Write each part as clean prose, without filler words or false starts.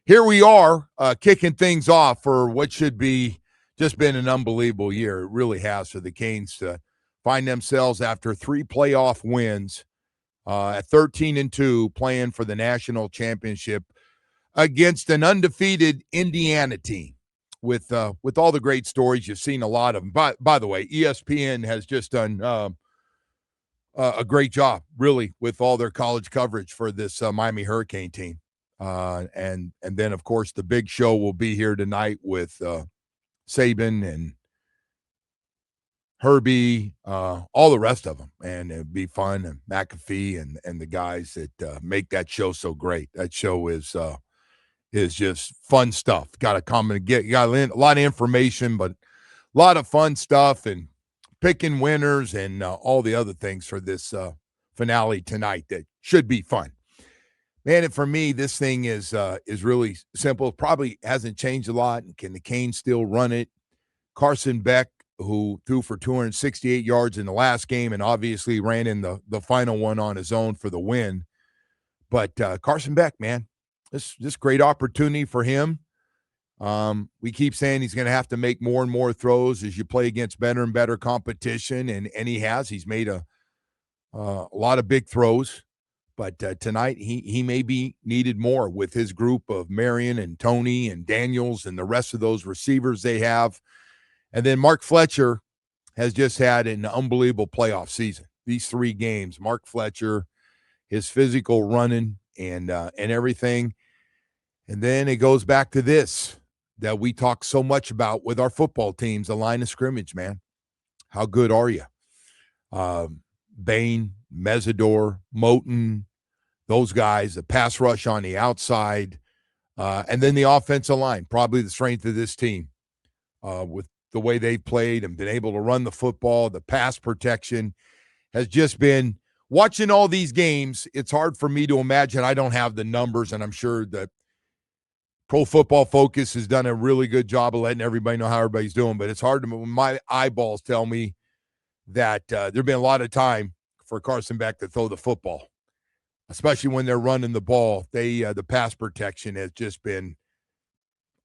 here we are kicking things off for what should be just been an unbelievable year. It really has for the Canes to find themselves after 3 playoff wins at 13-2, playing for the national championship against an undefeated Indiana team. With all the great stories, you've seen a lot of them. By the way, ESPN has just done a great job, really, with all their college coverage for this Miami Hurricane team. And then, of course, the big show will be here tonight with Saban and Herbie, all the rest of them. And it'd be fun, and McAfee and the guys that make that show so great. That show is just fun stuff. Got to come and you got a lot of information, but a lot of fun stuff and picking winners and all the other things for this finale tonight that should be fun. Man, and for me, this thing is really simple. Probably hasn't changed a lot. Can the Canes still run it? Carson Beck, who threw for 268 yards in the last game and obviously ran in the final one on his own for the win. But Carson Beck, man, this great opportunity for him. We keep saying he's going to have to make more and more throws as you play against better and better competition, and he has. He's made a lot of big throws, but tonight he may be needed more with his group of Marion and Tony and Daniels and the rest of those receivers they have. And then Mark Fletcher has just had an unbelievable playoff season. These 3 games, Mark Fletcher, his physical running and everything. And then it goes back to this that we talk so much about with our football teams, the line of scrimmage, man. How good are you? Bain, Mesidor, Moten, those guys, the pass rush on the outside, and then the offensive line, probably the strength of this team with the way they've played and been able to run the football. The pass protection has just been – watching all these games, it's hard for me to imagine. I don't have the numbers, and I'm sure that Pro Football Focus has done a really good job of letting everybody know how everybody's doing, but it's hard to – my eyeballs tell me that there's been a lot of time for Carson Beck to throw the football, especially when they're running the ball. The pass protection has just been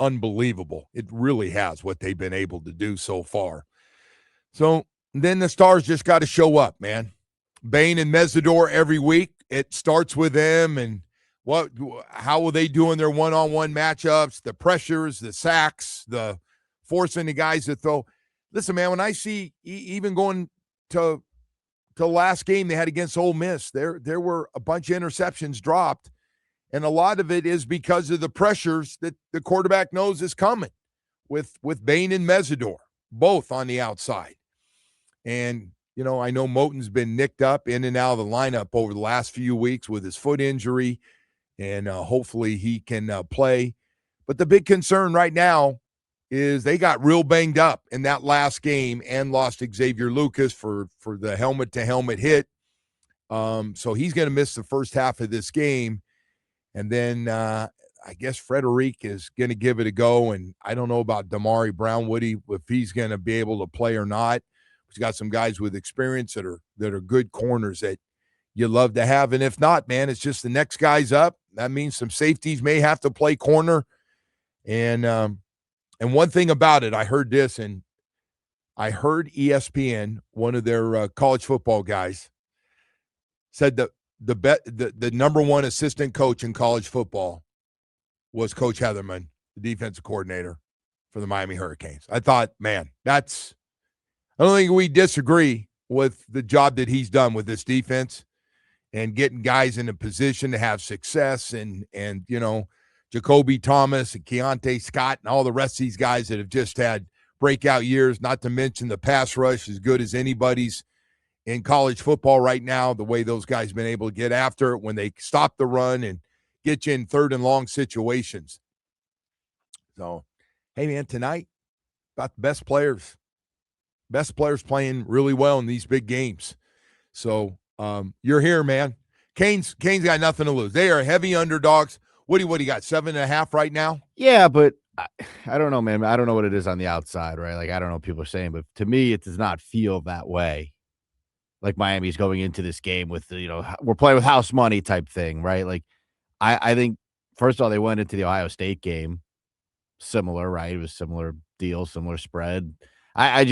unbelievable. It really has what they've been able to do so far. So then the stars just got to show up, man. Bain and Mesidor every week. It starts with them, and how will they do in their one-on-one matchups, the pressures, the sacks, the forcing the guys to throw. Listen, man, when I see even going to the last game they had against Ole Miss, there were a bunch of interceptions dropped, and a lot of it is because of the pressures that the quarterback knows is coming with Bain and Mesidor, both on the outside. And, I know Moten's been nicked up in and out of the lineup over the last few weeks with his foot injury, and hopefully he can play. But the big concern right now is they got real banged up in that last game and lost Xavier Lucas for the helmet-to-helmet hit. So he's going to miss the first half of this game. And then I guess Frederic is going to give it a go. And I don't know about Damari Brownwoody, if he's going to be able to play or not. He's got some guys with experience that are good corners that you love to have. And if not, man, it's just the next guy's up. That means some safeties may have to play corner. And one thing about it, I heard this, and I heard ESPN, one of their college football guys, said that the number one assistant coach in college football was Coach Heatherman, the defensive coordinator for the Miami Hurricanes. I thought, man, I don't think we disagree with the job that he's done with this defense and getting guys in a position to have success and Jacoby Thomas and Keontae Scott and all the rest of these guys that have just had breakout years, not to mention the pass rush as good as anybody's in college football right now, the way those guys have been able to get after it when they stop the run and get you in 3rd and long situations. So, hey, man, tonight, about the best players playing really well in these big games. So you're here, man. Canes got nothing to lose. They are heavy underdogs. What do you got, 7.5 right now? Yeah, but I don't know, man. I don't know what it is on the outside, right? Like, I don't know what people are saying, but to me, it does not feel that way. Like Miami's going into this game with, we're playing with house money type thing, right? Like, I think first of all, they went into the Ohio State game similar, right? It was similar deal, similar spread. I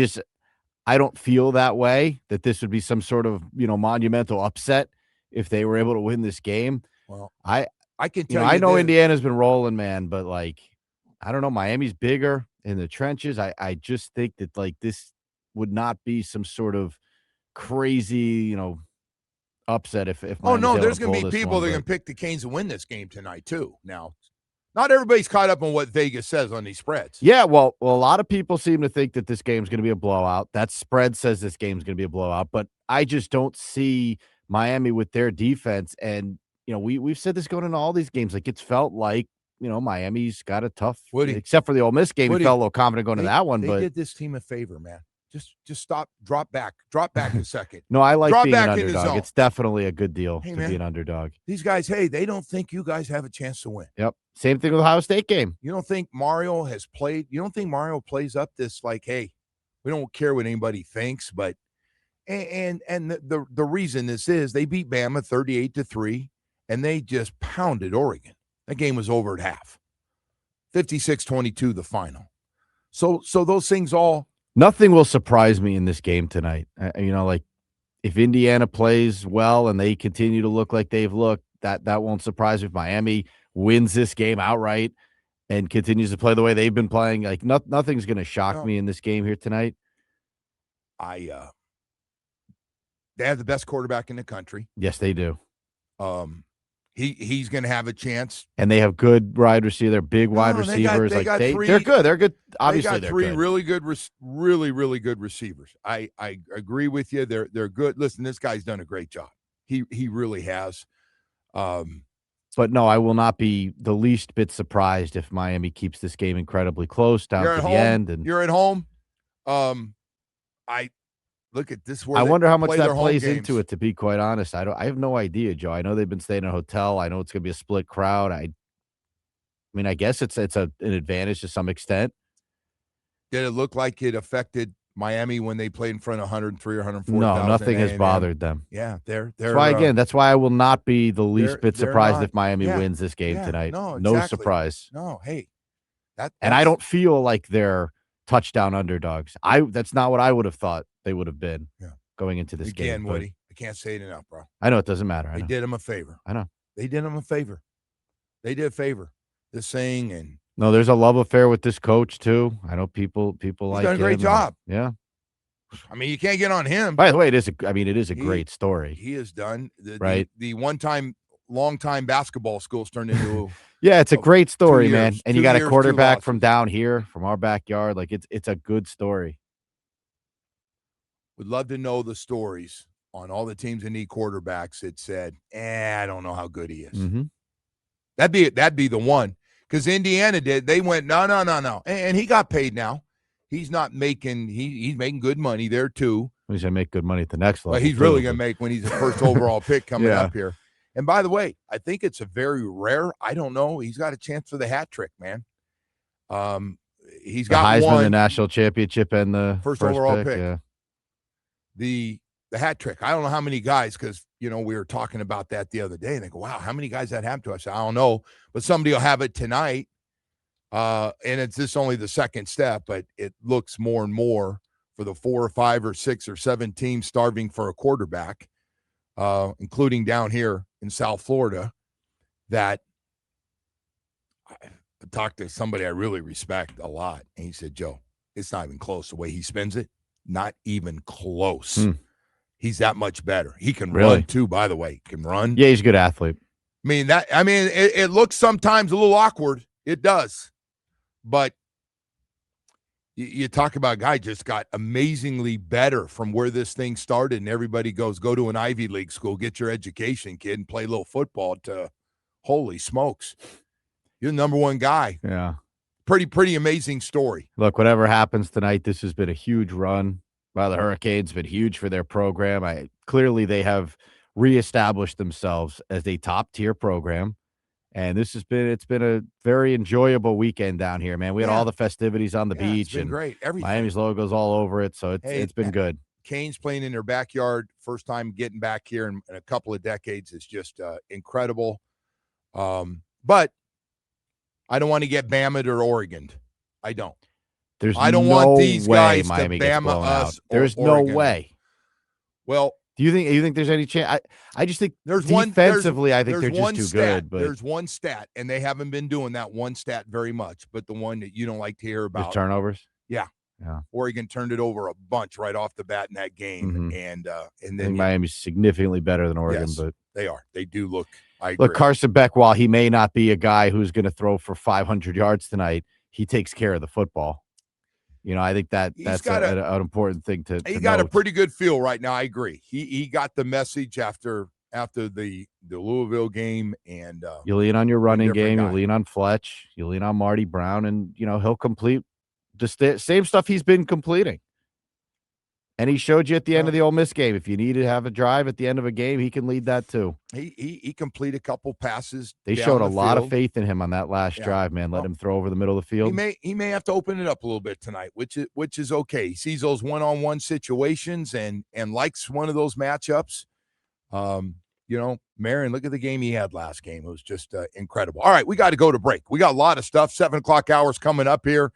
don't feel that way, that this would be some sort of, monumental upset if they were able to win this game. Well, I I can tell I you know this. Indiana's been rolling, man, but, like, I don't know, Miami's bigger in the trenches. I just think that, like, this would not be some sort of crazy, upset if Oh, Miami's no, able there's to going to pull be this people one, that but can pick the Canes to win this game tonight, too. Now, not everybody's caught up on what Vegas says on these spreads. yeah, well, a lot of people seem to think that this game's gonna be a blowout. That spread says this game's gonna be a blowout, but I just don't see Miami with their defense, and, we've said this going into all these games, like, it's felt like, Miami's got a tough Woody, except for the Ole Miss game, he Woody, felt a little confident going to that one, they but did this team a favor, man. Just stop, drop back a second. no, I like Drop being an back in the underdog. zone. It's definitely a good deal Hey, to man, be an underdog. these guys, hey, they don't think you guys have a chance to win. Yep. Same thing with Ohio State game. You don't think Mario plays up this like, hey, we don't care what anybody thinks, but and the reason this is they beat Bama 38-3, and they just pounded Oregon. That game was over at half. 56-22 the final. So those things all. Nothing will surprise me in this game tonight. Like, if Indiana plays well and they continue to look like they've looked, that won't surprise me. If Miami wins this game outright and continues to play the way they've been playing, like, nothing's going to shock me in this game here tonight. They have the best quarterback in the country. Yes, they do. He's going to have a chance, and they have good wide receiver. They're big wide receivers. They're good. They're good. Obviously, they're three really good, really good receivers. I agree with you. They're good. Listen, this guy's done a great job. He really has. But no, I will not be the least bit surprised if Miami keeps this game incredibly close down to the end. And you're at home. I look at this. I wonder how much that plays into it, to be quite honest. I have no idea, Joe. I know they've been staying in a hotel. I know it's going to be a split crowd. I mean, I guess it's an advantage to some extent. Did it look like it affected Miami when they played in front of 103 or 104,000? No, nothing has bothered them. Yeah, that's why I will not be the least bit surprised if Miami wins this game tonight. No, exactly. No surprise. No, hey. And I don't feel like they're touchdown underdogs. That's not what I would have thought they would have been going into this game. Again, Woody, I can't say it enough, bro. I know it doesn't matter. They did him a favor. I know. They did him a favor. They did a favor. This thing and no, there's a love affair with this coach too. I know people he's like done a great job. Yeah. I mean, you can't get on him. By the way, it is a great story. He has done right. The long-time basketball school's turned into yeah, it's a great story, man. And you got a quarterback 2 from down here, from our backyard. Like it's a good story. Would love to know the stories on all the teams that need quarterbacks that said, I don't know how good he is. Mm-hmm. That'd be the one. Because Indiana did. They went, no. And he got paid now. He's not making he's making good money there too. He's gonna make good money at the next level. But he's really gonna make when he's the first overall pick coming up here. And by the way, I think it's a very rare. I don't know. He's got a chance for the hat trick, man. He's got Heisman, one, the national championship, and the first overall pick. Yeah. The hat trick. I don't know how many guys, because we were talking about that the other day, and they go, "Wow, how many guys that happened to us?" I don't know, but somebody will have it tonight. And it's this only the second step, but it looks more and more for the 4 or 5 or 6 or 7 teams starving for a quarterback, including down here in South Florida, that I talked to somebody I really respect a lot, and he said, Joe, it's not even close the way he spends it. Not even close. He's that much better. He can run too, by the way. He can run. Yeah, he's a good athlete. It looks sometimes a little awkward. It does. But you talk about a guy just got amazingly better from where this thing started, and everybody goes, go to an Ivy League school, get your education, kid, and play a little football, to holy smokes. You're the number one guy. Yeah. Pretty amazing story. Look, whatever happens tonight, this has been a huge run by the Hurricanes, been huge for their program. Clearly they have reestablished themselves as a top-tier program. And it's been a very enjoyable weekend down here, man. We had all the festivities on the beach. It's been great. Everything. Miami's logo's all over it, so it's been good. Canes playing in their backyard, first time getting back here in a couple of decades is just incredible. But I don't want to get Bama or Oregon. I don't. There's I don't no want these way guys Miami to gets Bama blown us out. or There's no Oregon. way. Well, do you think there's any chance? I just think defensively, I think they're just too good. But there's one stat, and they haven't been doing that one stat very much. But the one that you don't like to hear about, turnovers. Yeah. Oregon turned it over a bunch right off the bat in that game, and I then think Miami's significantly better than Oregon, yes, but they are. They do look. I agree. Look, Carson Beck, while he may not be a guy who's going to throw for 500 yards tonight, he takes care of the football. I think that's an important thing to He got a note. pretty good feel right now. I agree. He got the message after the Louisville game, and you lean on your running game, you lean on Fletch, you lean on Marty Brown, and he'll complete the same stuff he's been completing. And he showed you at the end of the Ole Miss game, if you need to have a drive at the end of a game, he can lead that too. He completed a couple passes. They showed a lot of faith in him on that last drive, man. Let him throw over the middle of the field. He may have to open it up a little bit tonight, which is okay. He sees those one-on-one situations and likes one of those matchups. Marion, look at the game he had last game. It was just incredible. All right, we got to go to break. We got a lot of stuff. 7 o'clock hours coming up here.